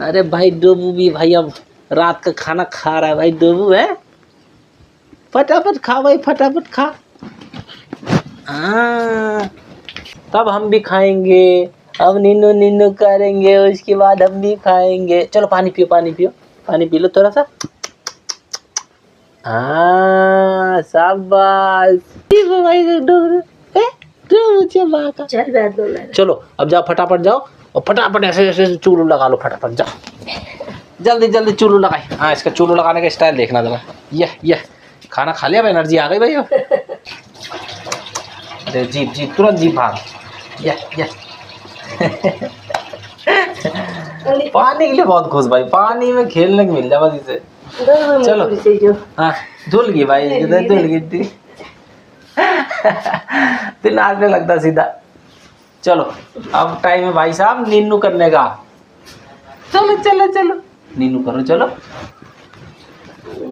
अरे भाई डोबू भी भाई अब रात का खाना खा रहा है भाई डोबू है। फटाफट खा भाई फटाफट खा। हाँ तब हम भी खाएंगे। अब नीनू नीनू करेंगे उसके बाद हम भी खाएंगे। चलो पानी पियो पानी पियो पानी पी लो थोड़ा सा। हाँ शाबाश भाई डोबू का। चल बैठ दो ले। चलो अब जाओ फटाफट जाओ और फटाफट ऐसे ऐसे चूल्लू लगा लो फटाफट जाओ जल्दी जल्दी चूल्लू लगाए। हाँ इसका चूल्लू लगाने का स्टाइल देखना जरा। ये खाना खा लिया एनर्जी आ गई भाई। अरे जीप जीप तुरंत जीप भाग। ये पानी के लिए बहुत खुश भाई पानी में खेलने को मिल जाए बस इसे। चलो हाँ धुल गई भाई धुल गई थी। तो नाचने लगता सीधा। चलो अब टाइम है भाई साहब नीनू करने का। चलो चलो चलो नीनू करो चलो।